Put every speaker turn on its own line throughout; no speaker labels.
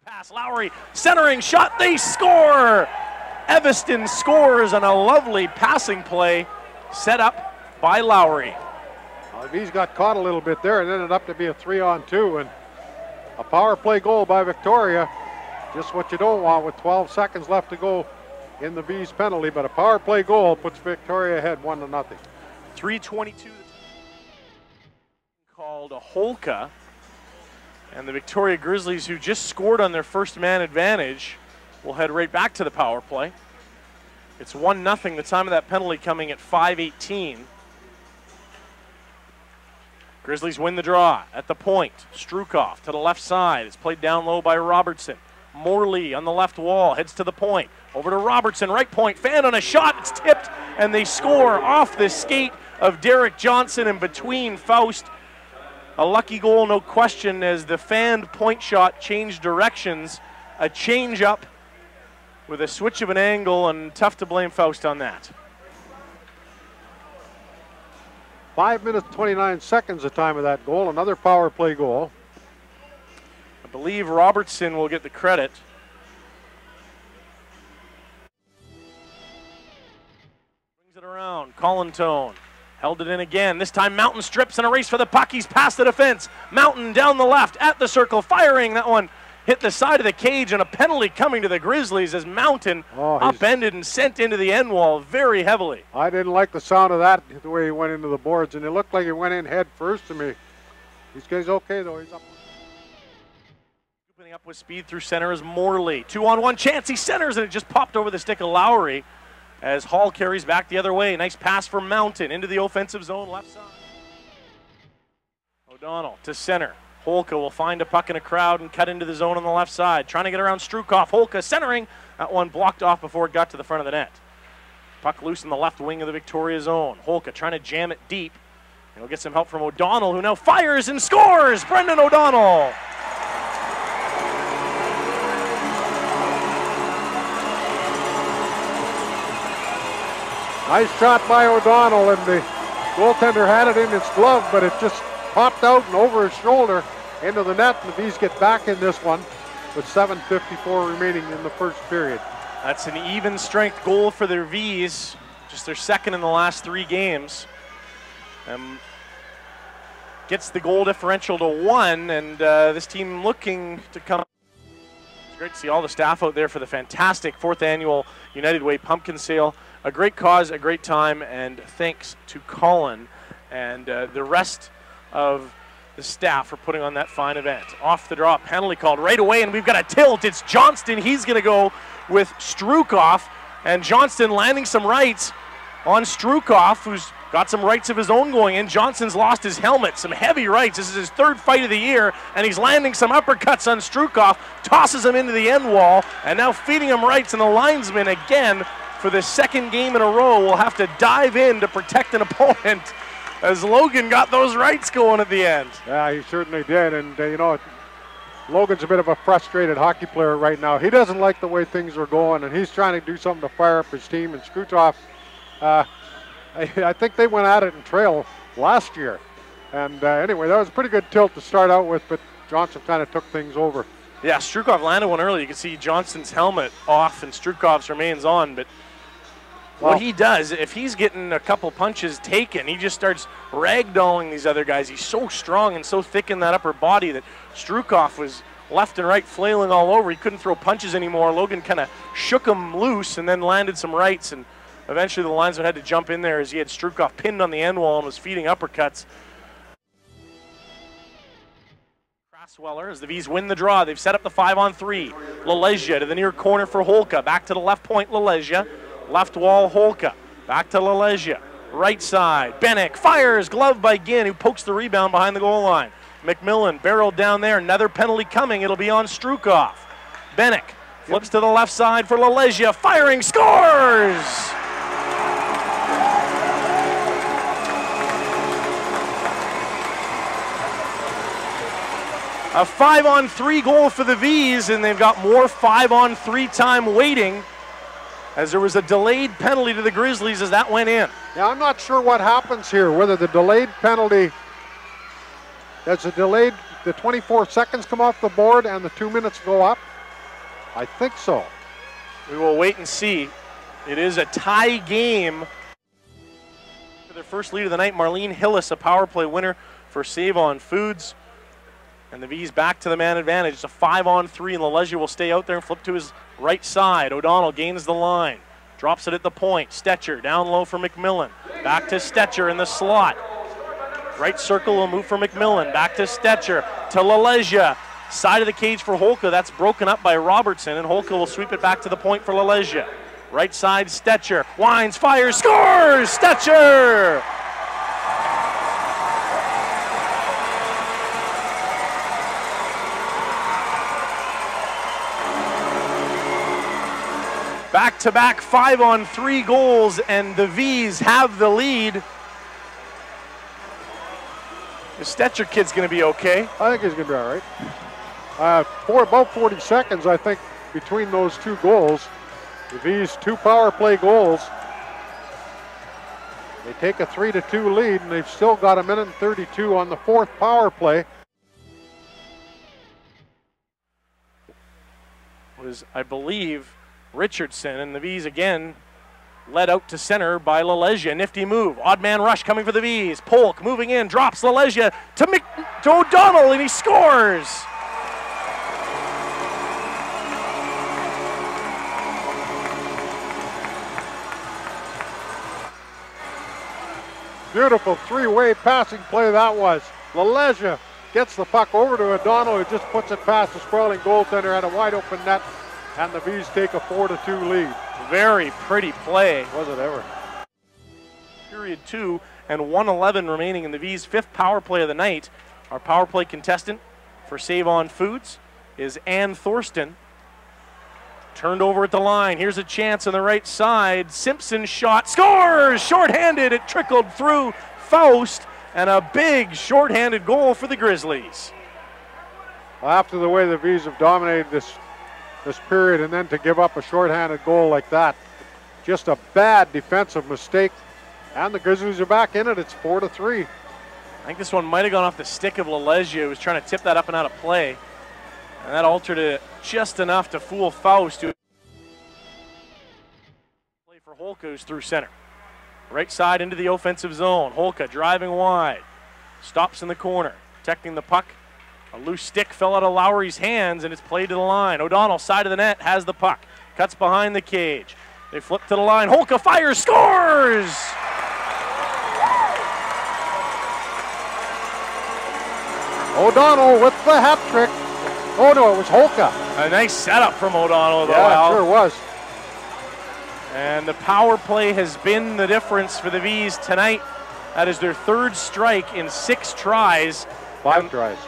pass, Lowry centering shot, they score! Evanston scores on a lovely passing play set up by Lowry.
Vees got caught a little bit there and ended up to be a 3-on-2, and a power play goal by Victoria. Just what you don't want with 12 seconds left to go in the Vees penalty, but a power play goal puts Victoria ahead 1-0.
3:22 called a Holka, and the Victoria Grizzlies, who just scored on their first man advantage, will head right back to the power play. It's 1-0, the time of that penalty coming at 5:18. Grizzlies win the draw at the point. Strukoff to the left side. It's played down low by Robertson. Morley on the left wall, heads to the point. Over to Robertson, right point, fan on a shot, it's tipped, and they score off the skate of Derek Johnson and between Faust. A lucky goal, no question, as the fanned point shot changed directions. A change up with a switch of an angle, and tough to blame Faust on that.
5 minutes, 29 seconds the time of that goal, another power play goal.
I believe Robertson will get the credit. Brings it around, Collintone held it in again. This time Mountain strips in a race for the puck. He's past the defense. Mountain down the left at the circle, firing. That one hit the side of the cage, and a penalty coming to the Grizzlies as Mountain upended and sent into the end wall very heavily.
I didn't like the sound of that, the way he went into the boards, and it looked like he went in head first to me. This guy's okay though, he's up.
Opening up with speed through center is Morley. 2-on-1 chance, he centers, and it just popped over the stick of Lowry as Hall carries back the other way. Nice pass from Mountain into the offensive zone, left side. O'Donnell to center. Holka will find a puck in a crowd and cut into the zone on the left side. Trying to get around Strukoff. Holka centering. That one blocked off before it got to the front of the net. Puck loose in the left wing of the Victoria zone. Holka trying to jam it deep. He'll get some help from O'Donnell, who now fires and scores! Brendan O'Donnell!
Nice shot by O'Donnell, and the goaltender had it in his glove, but it just popped out and over his shoulder into the net, and the Vees get back in this one with 7:54 remaining in the first period.
That's an even strength goal for their Vees, just their second in the last 3 games. Gets the goal differential to 1, and this team looking to come. It's great to see all the staff out there for the fantastic 4th annual United Way Pumpkin Sale. A great cause, a great time, and thanks to Colin and the rest of the staff for putting on that fine event. Off the draw, penalty called right away, and we've got a tilt. It's Johnston. He's going to go with Strukoff, and Johnston landing some rights on Strukoff, who's got some rights of his own going in. Johnston's lost his helmet, some heavy rights. This is his 3rd fight of the year, and he's landing some uppercuts on Strukoff, tosses him into the end wall, and now feeding him rights, and the linesman again for the 2nd game in a row will have to dive in to protect an opponent as Logan got those rights going at the end.
Yeah, he certainly did, and you know, Logan's a bit of a frustrated hockey player right now. He doesn't like the way things are going, and he's trying to do something to fire up his team, and Strukoff, I think they went at it in trail last year. And anyway, that was a pretty good tilt to start out with, but Johnson kind of took things over.
Yeah, Strukoff landed one early. You can see Johnston's helmet off and Strukoff's remains on, but what he does, if he's getting a couple punches taken, he just starts ragdolling these other guys. He's so strong and so thick in that upper body that Strukoff was left and right flailing all over. He couldn't throw punches anymore. Logan kind of shook him loose and then landed some rights, and eventually the linesman had to jump in there as he had Strukoff pinned on the end wall and was feeding uppercuts. Crasweller as the Vees win the draw. They've set up the 5-on-3. Lalezia to the near corner for Holka. Back to the left point, Lalezia. Left wall, Holka. Back to Lalezia. Right side, Bennick fires, glove by Ginn, who pokes the rebound behind the goal line. McMillan barreled down there, another penalty coming. It'll be on Strukoff. Bennick flips to the left side for Lalezia, firing, scores! A 5-on-3 goal for the Vees, and they've got more 5-on-3 time waiting, as there was a delayed penalty to the Grizzlies as that went in.
Yeah, I'm not sure what happens here, whether the delayed penalty, there's a delayed, the 24 seconds come off the board and the 2 minutes go up. I think so.
We will wait and see. It is a tie game. For their first lead of the night, Marlene Hillis, a power play winner for Save On Foods. And the Vees back to the man advantage. It's a 5-on-3, and LaLeggia will stay out there and flip to his right side. O'Donnell gains the line. Drops it at the point. Stetcher down low for McMillan. Back to Stetcher in the slot. Right circle will move for McMillan. Back to Stetcher. To LaLeggia. Side of the cage for Holka. That's broken up by Robertson, and Holka will sweep it back to the point for LaLeggia. Right side, Stetcher. Winds, fires, scores! Stetcher! Back-to-back 5-on-3 goals, and the Vees have the lead. The Stetcher kid's going to be okay.
I think he's going to be all right. For about 40 seconds, I think, between those two goals, the Vees 2 power play goals. They take a 3-2 lead, and they've still got 1:32 on the 4th power play.
Was, I believe, Richardson, and the Vees again led out to center by LaLeggia. Nifty move. Odd man rush coming for the Vees. Polk moving in, drops LaLeggia to O'Donnell, and he scores!
Beautiful 3-way passing play that was. LaLeggia gets the puck over to O'Donnell, who just puts it past the sprawling goaltender at a wide open net, and the Vees take a 4-2 lead.
Very pretty play.
Was it ever?
Period 2 and 1:11 remaining in the Vees' 5th power play of the night. Our power play contestant for Save On Foods is Ann Thorston. Turned over at the line. Here's a chance on the right side. Simpson shot, scores! Shorthanded, it trickled through Faust, and a big shorthanded goal for the Grizzlies.
After the way the Vees have dominated this period, and then to give up a shorthanded goal like that, just a bad defensive mistake, and the Grizzlies are back in it. It's 4-3.
I think this one might have gone off the stick of LaLeggia, who was trying to tip that up and out of play. And that altered it just enough to fool Faust, who play for Holka, who's through center. Right side into the offensive zone. Holka driving wide. Stops in the corner. Protecting the puck. A loose stick fell out of Lowry's hands, and it's played to the line. O'Donnell, side of the net, has the puck. Cuts behind the cage. They flip to the line. Holka fires, scores!
O'Donnell with the hat trick. Oh no, it was Holka.
A nice setup from O'Donnell, though.
Yeah, it sure was.
And the power play has been the difference for the Vees tonight. That is their 3rd strike in 6 tries.
5 tries.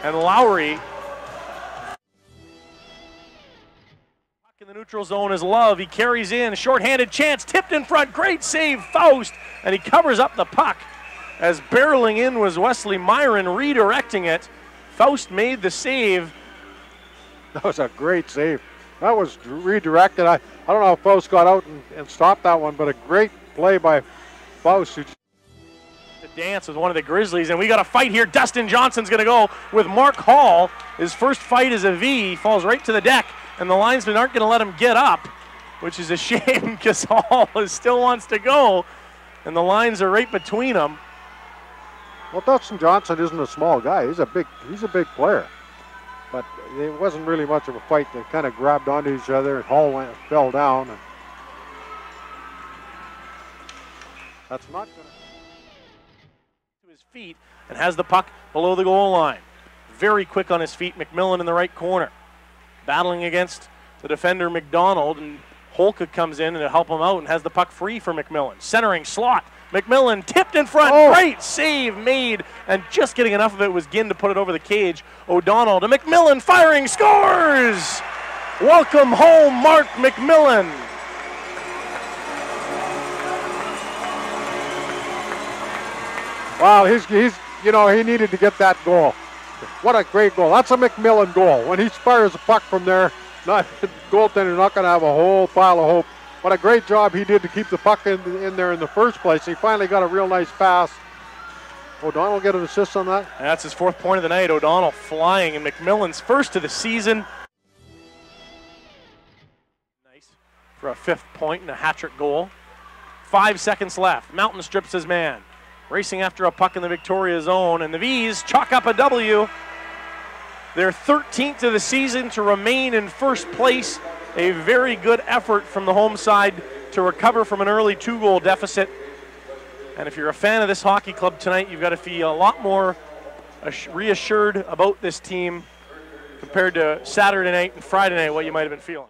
And Lowry in the neutral zone is Love. He carries in, shorthanded chance, tipped in front, great save, Faust, and he covers up the puck. As barreling in was Wesley Myron, redirecting it. Faust made the save.
That was a great save. That was redirected. I don't know if Faust got out and stopped that one, but a great play by Faust.
To dance with one of the Grizzlies, and we got a fight here. Dustin Johnson's going to go with Mark Hall. His first fight is a V. He falls right to the deck, and the linesmen aren't going to let him get up, which is a shame because Hall still wants to go, and the lines are right between them.
Well, Dustin Johnson isn't a small guy. He's a big player. But it wasn't really much of a fight. They kind of grabbed onto each other, and Hall fell down. And that's not going
to his feet and has the puck below the goal line. Very quick on his feet. McMillan in the right corner, battling against the defender McDonald, and Holka comes in to help him out and has the puck free for McMillan. Centering slot. McMillan tipped in front, Great save made, and just getting enough of it was Ginn to put it over the cage. O'Donnell to McMillan, firing, scores! Welcome home, Mark McMillan.
Wow, he's you know, he needed to get that goal. What a great goal. That's a McMillan goal. When he fires a puck from there, the goaltender's not going to have a whole pile of hope. What a great job he did to keep the puck in there in the first place. He finally got a real nice pass. O'Donnell get an assist on that?
That's his 4th point of the night. O'Donnell flying, and McMillan's first of the season. for a 5th point and a hat-trick goal. 5 seconds left. Mountain strips his man. Racing after a puck in the Victoria zone, and the Vees chalk up a W. Their 13th of the season to remain in first place. A very good effort from the home side to recover from an early 2-goal deficit. And if you're a fan of this hockey club tonight, you've got to feel a lot more reassured about this team compared to Saturday night and Friday night, what you might have been feeling.